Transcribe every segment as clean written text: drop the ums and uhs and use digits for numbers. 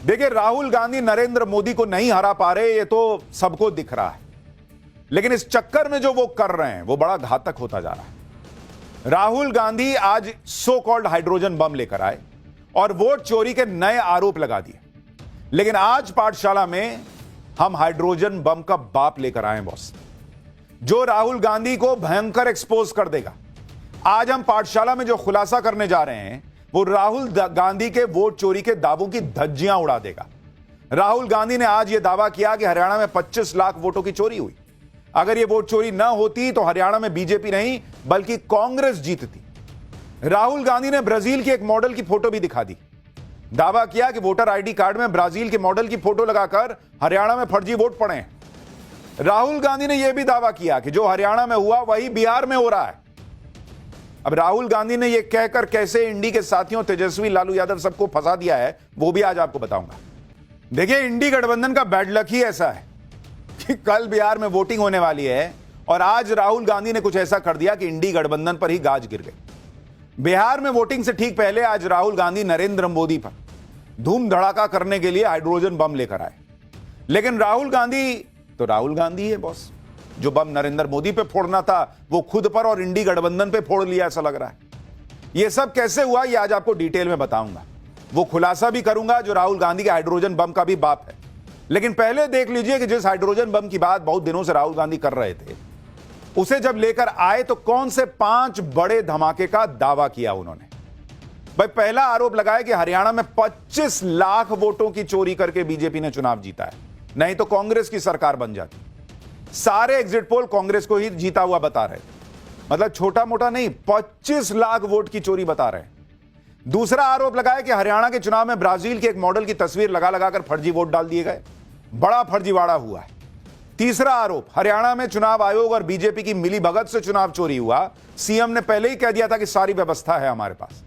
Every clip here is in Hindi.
देखिए, राहुल गांधी नरेंद्र मोदी को नहीं हरा पा रहे, ये तो सबको दिख रहा है। लेकिन इस चक्कर में जो वो कर रहे हैं वो बड़ा घातक होता जा रहा है। राहुल गांधी आज सो कॉल्ड हाइड्रोजन बम लेकर आए और वोट चोरी के नए आरोप लगा दिए। लेकिन आज पाठशाला में हम हाइड्रोजन बम का बाप लेकर आए बॉस, जो राहुल गांधी को भयंकर एक्सपोज कर देगा। आज हम पाठशाला में जो खुलासा करने जा रहे हैं वो राहुल गांधी के वोट चोरी के दावों की धज्जियां उड़ा देगा। राहुल गांधी ने आज यह दावा किया कि हरियाणा में 25 लाख वोटों की चोरी हुई। अगर यह वोट चोरी न होती तो हरियाणा में बीजेपी नहीं बल्कि कांग्रेस जीतती। राहुल गांधी ने ब्राजील के एक मॉडल की फोटो भी दिखा दी। दावा किया कि वोटर आईडी कार्ड में ब्राजील के मॉडल की फोटो लगाकर हरियाणा में फर्जी वोट पड़े हैं। राहुल गांधी ने यह भी दावा किया कि जो हरियाणा में हुआ वही बिहार में हो रहा है। अब राहुल गांधी ने यह कहकर कैसे इंडी के साथियों तेजस्वी, लालू यादव सबको फंसा दिया है वो भी आज आपको बताऊंगा। देखिए, इंडी गठबंधन का बैड लक ही ऐसा है कि कल बिहार में वोटिंग होने वाली है और आज राहुल गांधी ने कुछ ऐसा कर दिया कि इंडी गठबंधन पर ही गाज गिर गई। बिहार में वोटिंग से ठीक पहले आज राहुल गांधी नरेंद्र मोदी पर धूम धड़ाका करने के लिए हाइड्रोजन बम लेकर आए। लेकिन राहुल गांधी तो राहुल गांधी है बॉस। जो बम नरेंद्र मोदी पे फोड़ना था वो खुद पर और इंडी गठबंधन पे फोड़ लिया, ऐसा लग रहा है। यह सब कैसे हुआ ये आज आपको डिटेल में बताऊंगा। वो खुलासा भी करूंगा जो राहुल गांधी के हाइड्रोजन बम का भी बाप है। लेकिन पहले देख लीजिए कि जिस हाइड्रोजन बम की बात बहुत दिनों से राहुल गांधी कर रहे थे, उसे जब लेकर आए तो कौन से 5 बड़े धमाके का दावा किया उन्होंने। भाई, पहला आरोप लगाया कि हरियाणा में 25 लाख वोटों की चोरी करके बीजेपी ने चुनाव जीता है, नहीं तो कांग्रेस की सरकार बन जाती। सारे एग्जिट पोल कांग्रेस को ही जीता हुआ बता रहे थे। मतलब छोटा मोटा नहीं, 25 लाख वोट की चोरी बता रहे हैं। दूसरा आरोप लगाया कि हरियाणा के चुनाव में ब्राजील के एक मॉडल की तस्वीर लगा लगाकर फर्जी वोट डाल दिए गए, बड़ा फर्जीवाड़ा हुआ है। तीसरा आरोप, हरियाणा में चुनाव आयोग और बीजेपी की मिलीभगत से चुनाव चोरी हुआ। सीएम ने पहले ही कह दिया था कि सारी व्यवस्था है हमारे पास।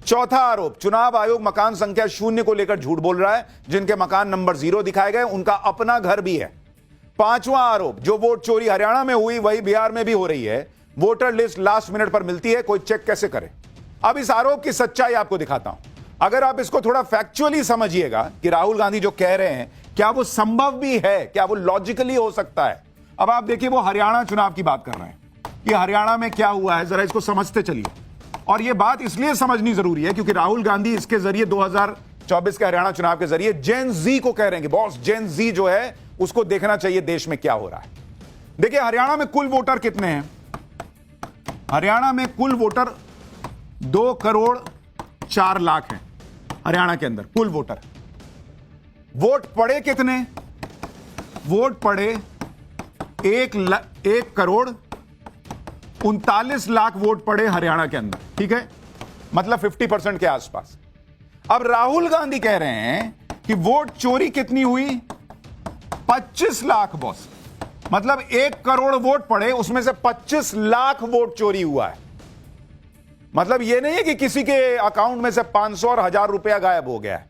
चौथा आरोप, चुनाव आयोग मकान संख्या 0 को लेकर झूठ बोल रहा है। जिनके मकान नंबर 0 दिखाए गए उनका अपना घर भी है। पांचवा आरोप, जो वोट चोरी हरियाणा में हुई वही बिहार में भी हो रही है। वोटर लिस्ट लास्ट मिनट पर मिलती है, कोई चेक कैसे करे। अब इस आरोप की सच्चाई आपको दिखाता हूं। अगर आप इसको थोड़ा फैक्चुअली समझिएगा कि राहुल गांधी जो कह रहे हैं क्या वो संभव भी है, क्या वो लॉजिकली हो सकता है। अब आप देखिए, वो हरियाणा चुनाव की बात कर रहे हैं कि हरियाणा में क्या हुआ है, जरा इसको समझते चलिए। और यह बात इसलिए समझनी जरूरी है क्योंकि राहुल गांधी इसके जरिए 2024 के हरियाणा चुनाव के जरिए जेन जी को कह रहे हैं कि बॉस, जेन जी जो है उसको देखना चाहिए देश में क्या हो रहा है। देखिए, हरियाणा में कुल वोटर कितने हैं। हरियाणा में कुल वोटर 2 करोड़ 4 लाख हैं। हरियाणा के अंदर कुल वोटर। वोट पड़े कितने? वोट पड़े 1 करोड़ 39 लाख वोट पड़े हरियाणा के अंदर, ठीक है, मतलब 50% के आसपास। अब राहुल गांधी कह रहे हैं कि वोट चोरी कितनी हुई? 25 लाख बॉस। मतलब 1 करोड़ वोट पड़े, उसमें से 25 लाख वोट चोरी हुआ है। मतलब यह नहीं है कि किसी के अकाउंट में से 500 और 1000 रुपया गायब हो गया है।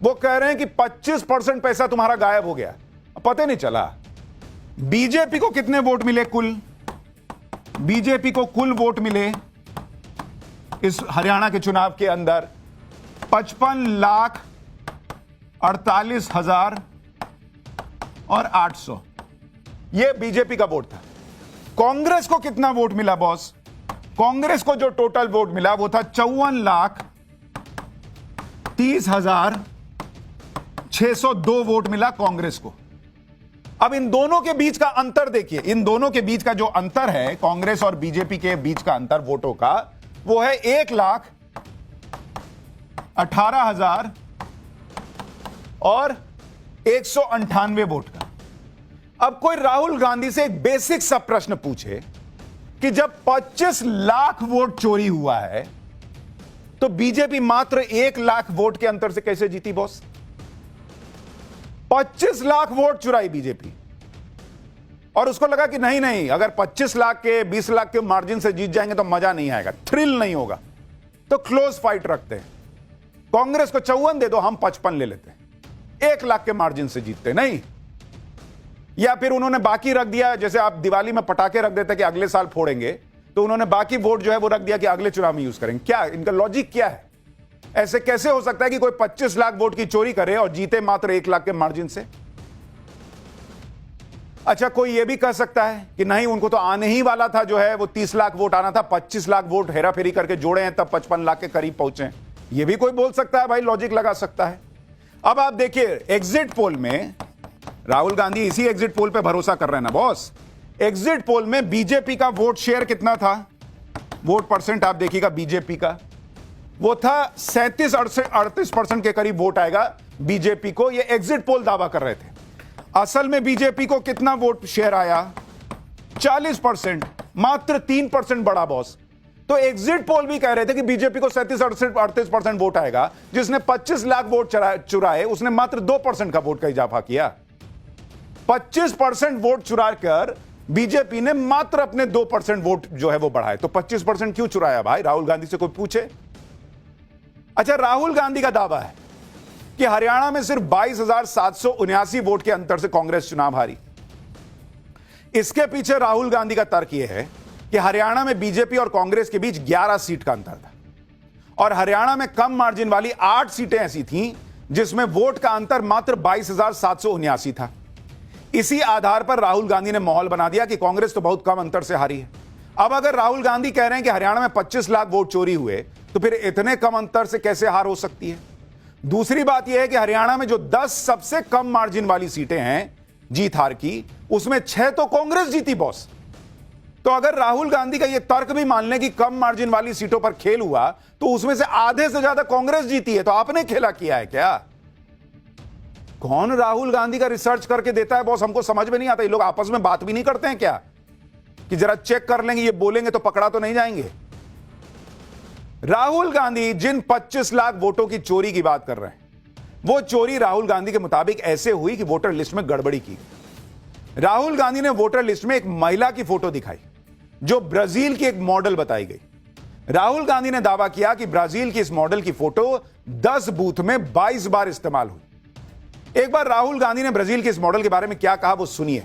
वो कह रहे हैं कि 25% पैसा तुम्हारा गायब हो गया, पता नहीं चला। बीजेपी को कितने वोट मिले कुल? बीजेपी को कुल वोट मिले इस हरियाणा के चुनाव के अंदर 55,48,000 और 800। यह बीजेपी का वोट था। कांग्रेस को कितना वोट मिला बॉस? कांग्रेस को जो टोटल वोट मिला वो था 54,30,602 वोट मिला कांग्रेस को। अब इन दोनों के बीच का अंतर देखिए। इन दोनों के बीच का जो अंतर है, कांग्रेस और बीजेपी के बीच का अंतर वोटों का, वो है 1,18,000 और 198 वोट का। अब कोई राहुल गांधी से एक बेसिक सा प्रश्न पूछे कि जब 25 लाख वोट चोरी हुआ है तो बीजेपी मात्र 1 लाख वोट के अंतर से कैसे जीती बॉस? 25 लाख वोट चुराई बीजेपी और उसको लगा कि नहीं नहीं, अगर 25 लाख के 20 लाख के मार्जिन से जीत जाएंगे तो मजा नहीं आएगा, थ्रिल नहीं होगा, तो क्लोज फाइट रखते हैं। कांग्रेस को 54 दे दो, हम 55 ले लेते हैं, 1 लाख के मार्जिन से जीतते नहीं। या फिर उन्होंने बाकी रख दिया, जैसे आप दिवाली में पटाखे रख देते कि अगले साल फोड़ेंगे, तो उन्होंने बाकी वोट जो है वो रख दिया कि अगले चुनाव में यूज करेंगे। क्या इनका लॉजिक क्या है? ऐसे कैसे हो सकता है कि कोई 25 लाख वोट की चोरी करे और जीते मात्र 1 लाख के मार्जिन से? अच्छा, कोई यह भी कह सकता है कि नहीं, उनको तो आने ही वाला था, जो है वो 30 लाख वोट आना था, 25 लाख वोट हेराफेरी करके जोड़े हैं तब 55 लाख के करीब पहुंचे हैं। यह भी कोई बोल सकता है, भाई लॉजिक लगा सकता है। अब आप देखिए एग्जिट पोल में राहुल गांधी इसी एग्जिट पोल पे भरोसा कर रहे हैं ना बॉस। एग्जिट पोल में बीजेपी का वोट शेयर कितना था, वोट परसेंट आप देखिएगा बीजेपी का, वो था 37-38% के करीब वोट आएगा बीजेपी को। ये एग्जिट पोल दावा कर रहे थे। असल में बीजेपी को कितना वोट शेयर आया? 40%, मात्र 3% बढ़ा बॉस। तो एग्जिट पोल भी कह रहे थे कि बीजेपी को 37-38% वोट आएगा, जिसने 25 लाख वोट चुराए उसने मात्र 2% का वोट का इजाफा किया। 25% वोट चुरा कर बीजेपी ने मात्र अपने 2% वोट जो है वो बढ़ाए। तो 25% क्यों चुराया भाई? राहुल गांधी से कोई पूछे। अच्छा, राहुल गांधी का दावा है कि हरियाणा में सिर्फ 22,779 वोट के अंतर से कांग्रेस चुनाव हारी। इसके पीछे राहुल गांधी का तर्क यह है कि हरियाणा में बीजेपी और कांग्रेस के बीच 11 सीट का अंतर था और हरियाणा में कम मार्जिन वाली 8 सीटें ऐसी थीं जिसमें वोट का अंतर मात्र 22,779 था। इसी आधार पर राहुल गांधी ने माहौल बना दिया कि कांग्रेस तो बहुत कम अंतर से हारी है। अब अगर राहुल गांधी कह रहे हैं कि हरियाणा में 25 लाख वोट चोरी हुए, तो फिर इतने कम अंतर से कैसे हार हो सकती है? दूसरी बात यह है कि हरियाणा में जो 10 सबसे कम मार्जिन वाली सीटें हैं जीत हार की, उसमें 6 तो कांग्रेस जीती बॉस। तो अगर राहुल गांधी का यह तर्क भी मान लें कि कम मार्जिन वाली सीटों पर खेल हुआ, तो उसमें से आधे से ज्यादा कांग्रेस जीती है। तो आपने खेला किया है क्या? कौन राहुल गांधी का रिसर्च करके देता है बॉस? हमको समझ में नहीं आता। ये लोग आपस में बात भी नहीं करते हैं क्या कि जरा चेक कर लेंगे, ये बोलेंगे तो पकड़ा तो नहीं जाएंगे? राहुल गांधी जिन 25 लाख वोटों की चोरी की बात कर रहे हैं, वो चोरी राहुल गांधी के मुताबिक ऐसे हुई कि वोटर लिस्ट में गड़बड़ी की गई। राहुल गांधी ने वोटर लिस्ट में एक महिला की फोटो दिखाई जो ब्राजील की एक मॉडल बताई गई। राहुल गांधी ने दावा किया कि ब्राजील की इस मॉडल की फोटो 10 बूथ में 22 बार इस्तेमाल हुई। एक बार राहुल गांधी ने ब्राजील के इस मॉडल के बारे में क्या कहा, वो सुनिए।